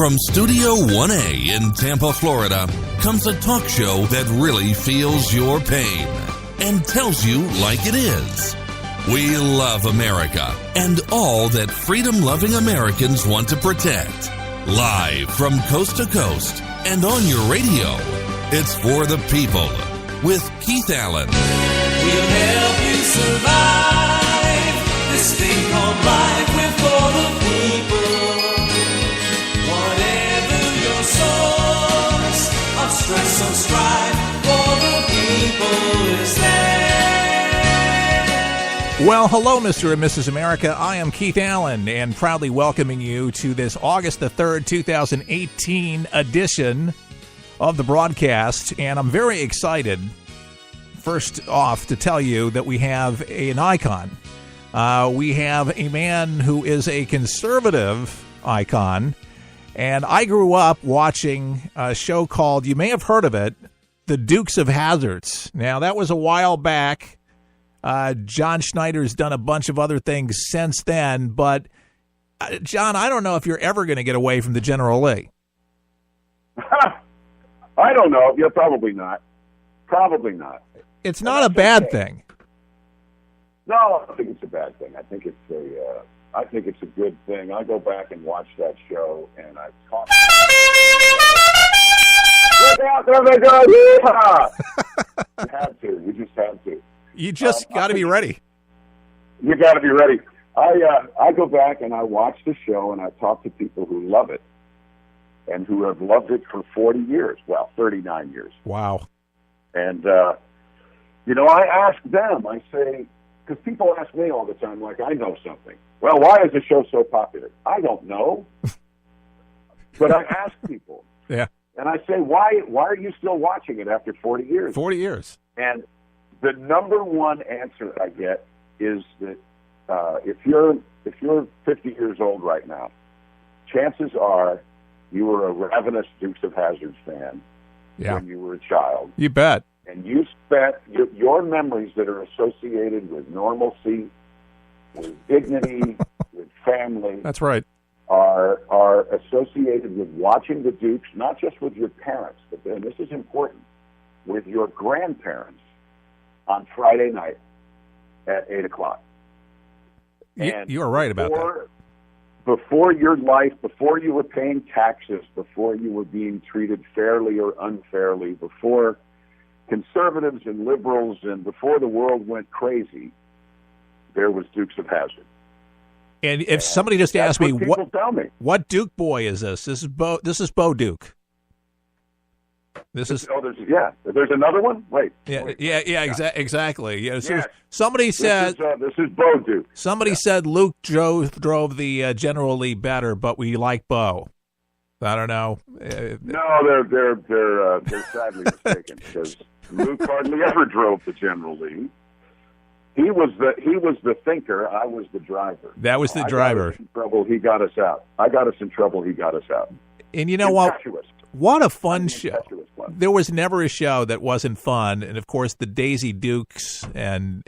From Studio 1A in Tampa, Florida, comes a talk show that really feels your pain and tells you like it is. We love America and all that freedom-loving Americans want to protect. Live from coast to coast and on your radio, it's For the People with Keith Allen. We'll help you survive this thing called life. We're for the people. Whatever your source of stress or strife, for the people is there. Well, hello, Mr. and Mrs. America. I am Keith Allen, and proudly welcoming you to this August the 3rd, 2018 edition of the broadcast. And I'm very excited, first off, to tell you that we have an icon. We have a man who is a conservative icon, and I grew up watching a show called, you may have heard of it, The Dukes of Hazzard. Now, that was a while back. John Schneider's done a bunch of other things since then, but John, I don't know if you're ever going to get away from the General Lee. I don't know. Yeah, probably not. Probably not. It's not a bad thing. No, I don't think it's a bad thing. I think it's a good thing. I go back and watch that show, and I've talked. Look out, there they go! You have to. You just have to. You just got to be ready. You got to be ready. I go back and I watch the show, and I talk to people who love it and who have loved it for 40 years. Well, 39 years. Wow. And, I ask them, I say, because people ask me all the time, like, I know something. Well, why is the show so popular? I don't know. But I ask people. Yeah. And I say, why are you still watching it after 40 years? 40 years. And the number one answer I get is that if you're 50 years old right now, chances are you were a ravenous Dukes of Hazzard fan when you were a child. You bet. And you spent your memories that are associated with normalcy, with dignity, with family. That's right. Are associated with watching the Dukes, not just with your parents, but then this is important, with your grandparents on Friday night at 8 o'clock. You are right about that. Before your life, before you were paying taxes, before you were being treated fairly or unfairly, before conservatives and liberals and before the world went crazy, there was Dukes of Hazzard. And if somebody just asked me, what Duke boy is this? This is Bo Duke. There's another one. Wait. Exactly. Yeah. So yes. Somebody said this is Bo Duke. Somebody said Luke drove the General Lee better, but we like Bo. I don't know. No, they're sadly mistaken because Luke hardly ever drove the General Lee. He was the thinker. I was the driver. That was the driver. I got us in trouble. He got us out. I got us in trouble. He got us out. And you know what? What a fun show. There was never a show that wasn't fun. And, of course, the Daisy Dukes and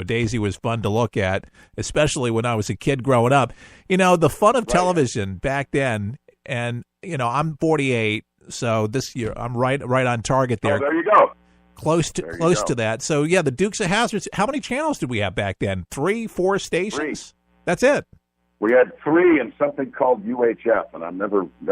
Daisy was fun to look at, especially when I was a kid growing up. The fun of television back then, and, I'm 48, so this year I'm right on target there. Oh, there you go. Close to that. So, yeah, the Dukes of Hazzard, how many channels did we have back then? 3, 4 stations? 3. That's it. We had 3 and something called UHF, and I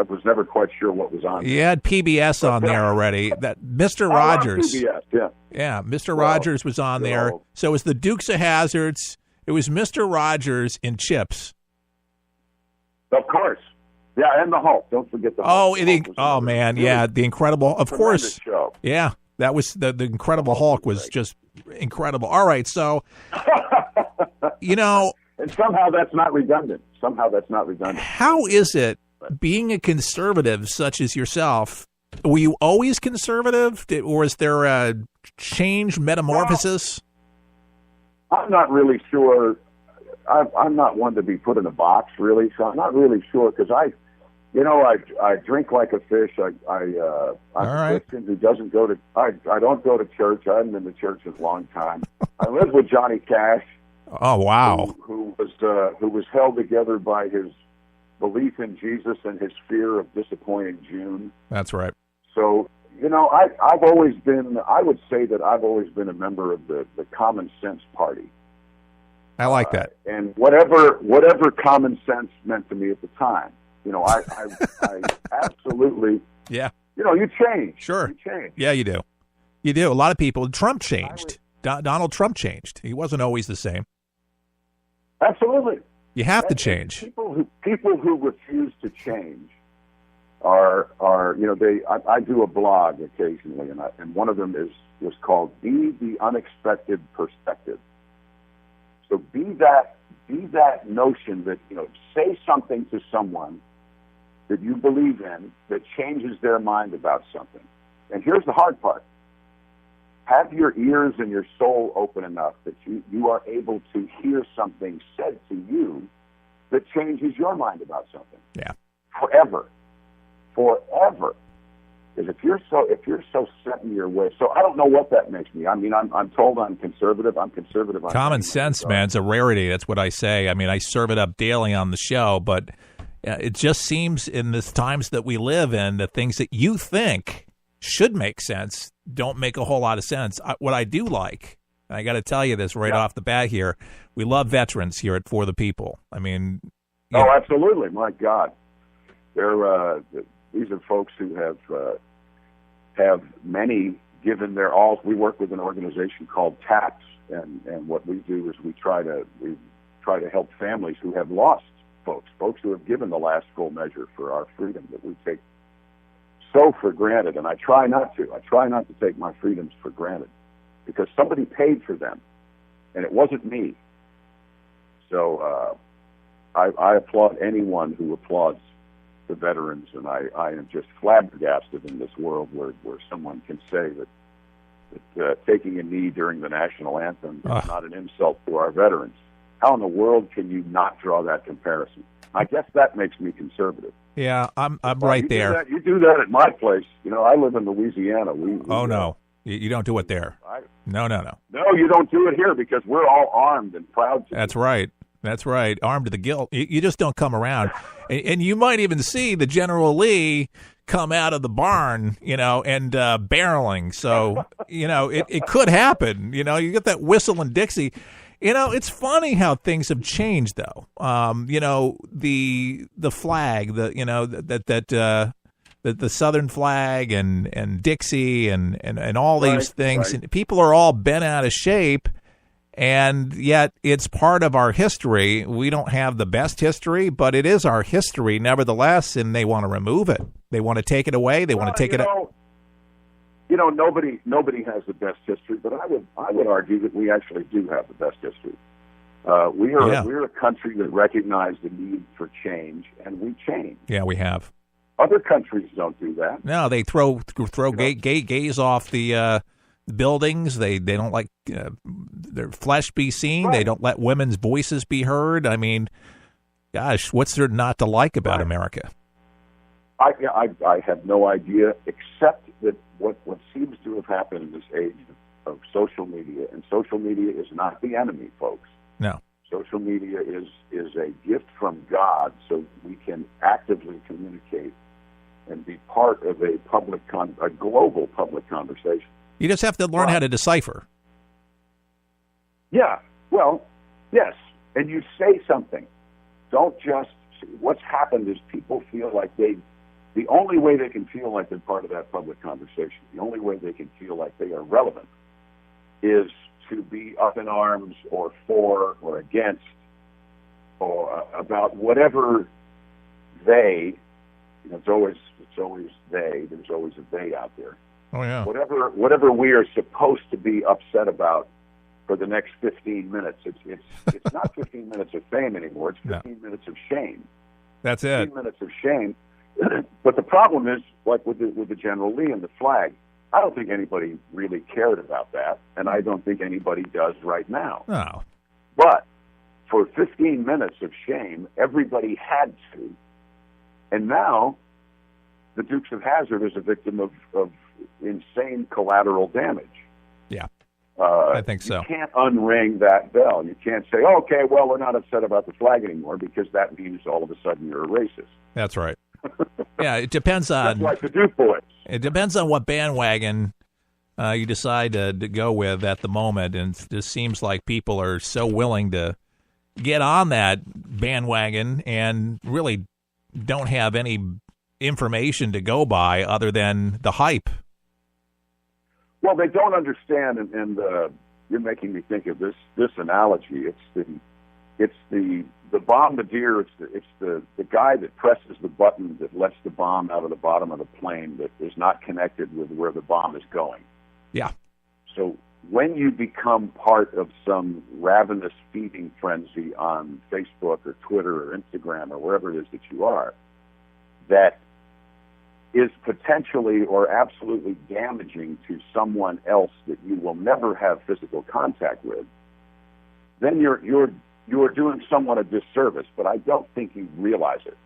was never quite sure what was on. You had PBS on there already. That Mr. Rogers. PBS, yeah. Yeah, Mr. Rogers was on there. So it was the Dukes of Hazzards. It was Mr. Rogers in Chips. Of course. Yeah, and the Hulk. Don't forget the Hulk. The Incredible. Of course. Show. Yeah, that was the Incredible Hulk was just incredible. All right, so and somehow that's not redundant. How is it being a conservative such as yourself? Were you always conservative, or is there a change, metamorphosis? Well, I'm not really sure. I'm not one to be put in a box, really, so I'm not really sure because I drink like a fish. I'm a Christian who doesn't go to. I don't go to church. I haven't been to church in a long time. I live with Johnny Cash. Oh wow! Who was held together by his belief in Jesus and his fear of disappointing June. That's right. So, I've always been, I would say that I've always been a member of the common sense party. I like that. And whatever common sense meant to me at the time, I absolutely. Yeah. You change. Sure. You change. Yeah, you do. You do. A lot of people. Trump changed. Donald Trump changed. He wasn't always the same. Absolutely. You have to change. People who refuse to change are I do a blog occasionally, and one of them is called "Be the Unexpected Perspective." So be that notion that say something to someone that you believe in that changes their mind about something. And here's the hard part. Have your ears and your soul open enough that you are able to hear something said to you that changes your mind about something. Yeah. Forever. Because if you're so set in your way, so I don't know what that makes me. I mean, I'm told I'm conservative. I'm conservative. Common sense, man, it's a rarity. That's what I say. I mean, I serve it up daily on the show, but it just seems in the times that we live in, the things that you think should make sense don't make a whole lot of sense. What I do like, and I got to tell you this right off the bat here, we love veterans here at For the People. I mean, absolutely. My God, these are folks who have many given their all. We work with an organization called TAPS, and what we do is we try to help families who have lost folks who have given the last full measure for our freedom that we take so for granted. And I try not to take my freedoms for granted, because somebody paid for them, and it wasn't me. So I applaud anyone who applauds the veterans, and I am just flabbergasted in this world where someone can say that taking a knee during the national anthem is not an insult to our veterans. How in the world can you not draw that comparison? I guess that makes me conservative. Yeah, I'm right there. You do that at my place. I live in Louisiana. No, you don't do it there. No. No, you don't do it here because we're all armed and proud to. That's right. Armed to the gilt. You just don't come around. And you might even see the General Lee come out of the barn, and barreling. So, it could happen. You get that whistle and Dixie. It's funny how things have changed, though. The flag, the Southern flag and Dixie and all these things. Right. And people are all bent out of shape. And yet it's part of our history. We don't have the best history, but it is our history nevertheless, and they want to remove it. They want to take it away. They want to take it out. Nobody has the best history, but I would argue that we actually do have the best history. We're a country that recognized the need for change, and we change. Yeah, we have. Other countries don't do that. No, they throw gays off the buildings. They don't like their flesh be seen. Right. They don't let women's voices be heard. I mean, gosh, what's there not to like about America? I have no idea, except that what seems to have happened in this age of social media, and social media is not the enemy, folks. No. Social media is a gift from God, so we can actively communicate and be part of a global public conversation. You just have to learn how to decipher. Yeah, well, yes, and you say something. Don't just. What's happened is people feel like the only way they can feel like they're part of that public conversation, the only way they can feel like they are relevant, is to be up in arms or for or against or about whatever they. It's always they. There's always a they out there. Oh yeah. Whatever we are supposed to be upset about for the next 15 minutes. It's not 15 minutes of fame anymore. It's 15 minutes of shame. That's 15 minutes of shame. But the problem is, like with the General Lee and the flag, I don't think anybody really cared about that, and I don't think anybody does right now. No. But for 15 minutes of shame, everybody had to, and now the Dukes of Hazzard is a victim of insane collateral damage. Yeah. I think so. You can't unring that bell. You can't say, okay, well, we're not upset about the flag anymore, because that means all of a sudden you're a racist. That's right. Yeah, it depends on. That's like the Duke boys. It depends on what bandwagon you decide to go with at the moment, and it just seems like people are so willing to get on that bandwagon and really don't have any information to go by other than the hype. Well, they don't understand, and you're making me think of this analogy. It's the bombardier. It's the guy that presses the button that lets the bomb out of the bottom of the plane that is not connected with where the bomb is going. Yeah. So when you become part of some ravenous feeding frenzy on Facebook or Twitter or Instagram or wherever it is that you are, that is potentially or absolutely damaging to someone else that you will never have physical contact with, then you're doing someone a disservice. But I don't think you realize it.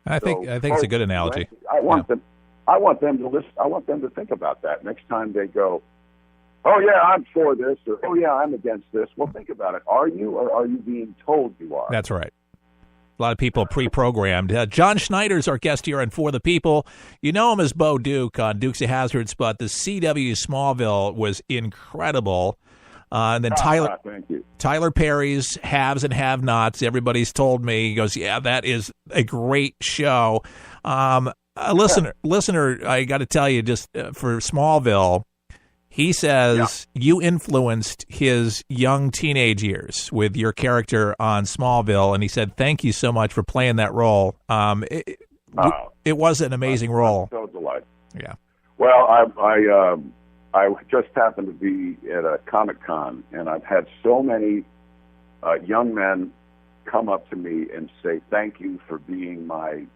I think it's a good analogy. I want them to listen. I want them to think about that next time they go, oh yeah, I'm for this, or oh yeah, I'm against this. Well, think about it. Are you, or are you being told you are? That's right. A lot of people pre-programmed. John Schneider's our guest here on For the People. You know him as Bo Duke on Dukes of Hazzard, but the CW Smallville was incredible. And then Tyler Perry's Haves and Have-Nots. Everybody's told me, he goes, yeah, that is a great show. A listener, I got to tell you, just for Smallville, he says you influenced his young teenage years with your character on Smallville, and he said, thank you so much for playing that role. It was an amazing role. I'm so delighted. Yeah. Well, I just happened to be at a Comic-Con, and I've had so many young men come up to me and say, thank you for being my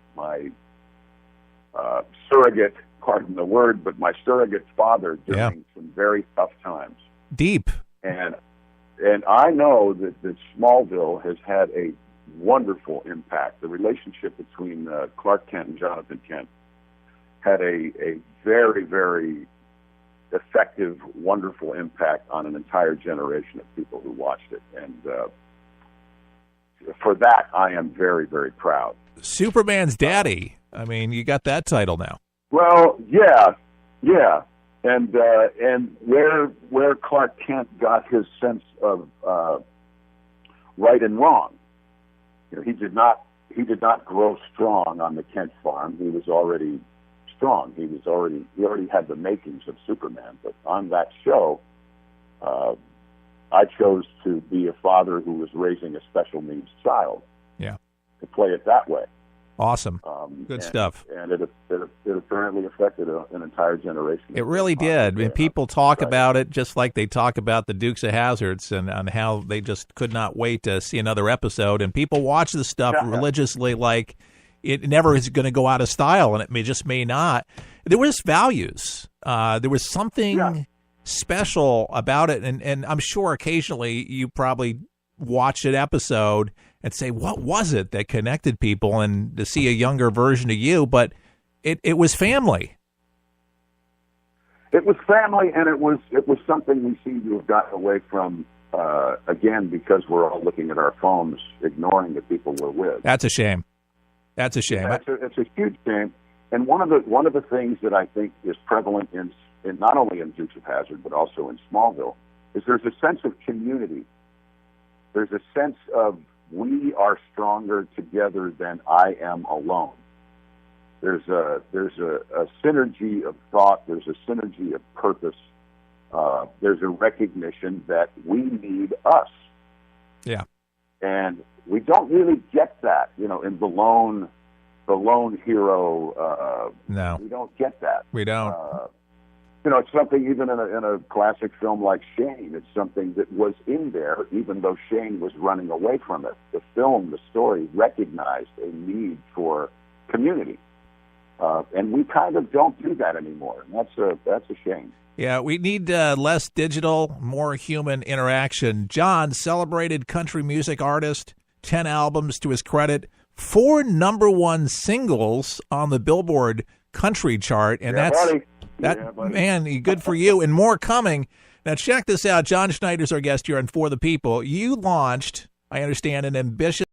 surrogate, pardon the word, but my surrogate father during some very tough times. Deep. And I know that Smallville has had a wonderful impact. The relationship between Clark Kent and Jonathan Kent had a very, very effective, wonderful impact on an entire generation of people who watched it. And for that, I am very, very proud. Superman's daddy. I mean, you got that title now. Well, yeah, and where Clark Kent got his sense of right and wrong, he did not grow strong on the Kent farm. He was already strong. He already had the makings of Superman. But on that show, I chose to be a father who was raising a special needs child. Yeah, to play it that way. Awesome. Good stuff. And it apparently affected an entire generation. It really did. And people talk about it just like they talk about the Dukes of Hazzards and on how they just could not wait to see another episode. And people watch this stuff religiously like it never is going to go out of style, and it just may not. There was values. There was something special about it. And I'm sure occasionally you probably watched an episode and say, what was it that connected people, and to see a younger version of you, but it was family. It was family, and it was something we seem to have gotten away from, again, because we're all looking at our phones, ignoring the people we're with. That's a shame. That's a shame. It's a huge shame. And one of the things that I think is prevalent in not only in Dukes of Hazzard, but also in Smallville, is there's a sense of community. There's a sense of we are stronger together than I am alone. There's a synergy of thought. There's a synergy of purpose. There's a recognition that we need us. Yeah. And we don't really get that, in the lone hero. No, we don't get that. We don't. It's something even in a classic film like Shane. It's something that was in there, even though Shane was running away from it. The film, the story, recognized a need for community, and we kind of don't do that anymore. And that's a shame. Yeah, we need less digital, more human interaction. John, celebrated country music artist, 10 albums to his credit, 4 #1 singles on the Billboard Country chart, and man, good for you, and more coming. Now, check this out. John Schneider's our guest here on For the People. You launched, I understand, an ambitious